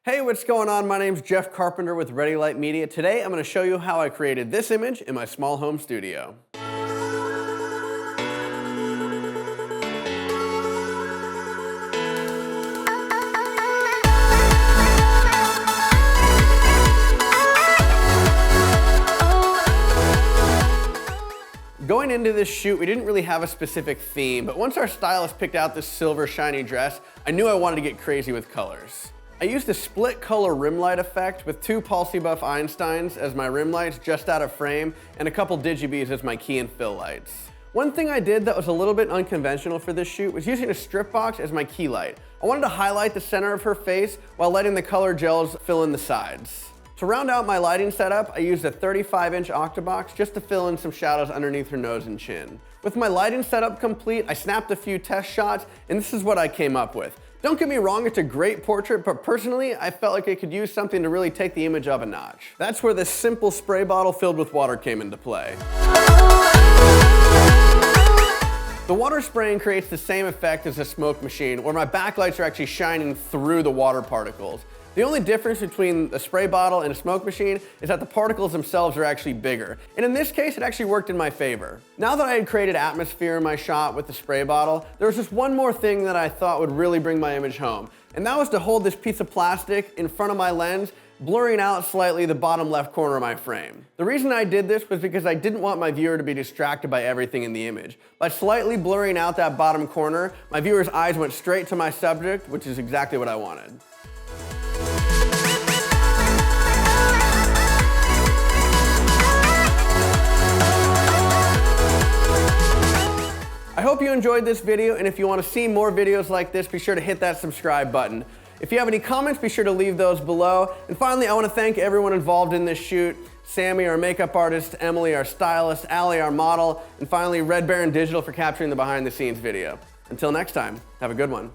Hey, what's going on? My name's Jeff Carpenter with Ready Light Media. Today I'm going to show you how I created this image in my small home studio. Going into this shoot, we didn't really have a specific theme, but once our stylist picked out this silver shiny dress, I knew I wanted to get crazy with colors. I used a split color rim light effect with two Palsy Buff Einsteins as my rim lights just out of frame and a couple Digibees as my key and fill lights. One thing I did that was a little bit unconventional for this shoot was using a strip box as my key light. I wanted to highlight the center of her face while letting the color gels fill in the sides. To round out my lighting setup, I used a 35-inch octabox just to fill in some shadows underneath her nose and chin. With my lighting setup complete, I snapped a few test shots, and this is what I came up with. Don't get me wrong, it's a great portrait, but personally, I felt like it could use something to really take the image up a notch. That's where this simple spray bottle filled with water came into play. The water spraying creates the same effect as a smoke machine, where my backlights are actually shining through the water particles. The only difference between a spray bottle and a smoke machine is that the particles themselves are actually bigger. And in this case, it actually worked in my favor. Now that I had created atmosphere in my shot with the spray bottle, there was just one more thing that I thought would really bring my image home. And that was to hold this piece of plastic in front of my lens, blurring out slightly the bottom left corner of my frame. The reason I did this was because I didn't want my viewer to be distracted by everything in the image. By slightly blurring out that bottom corner, my viewer's eyes went straight to my subject, which is exactly what I wanted. I hope you enjoyed this video, and if you want to see more videos like this, be sure to hit that subscribe button. If you have any comments, be sure to leave those below. And finally, I want to thank everyone involved in this shoot. Sammy, our makeup artist, Emily, our stylist, Allie, our model, and finally, Red Baron Digital for capturing the behind the scenes video. Until next time, have a good one.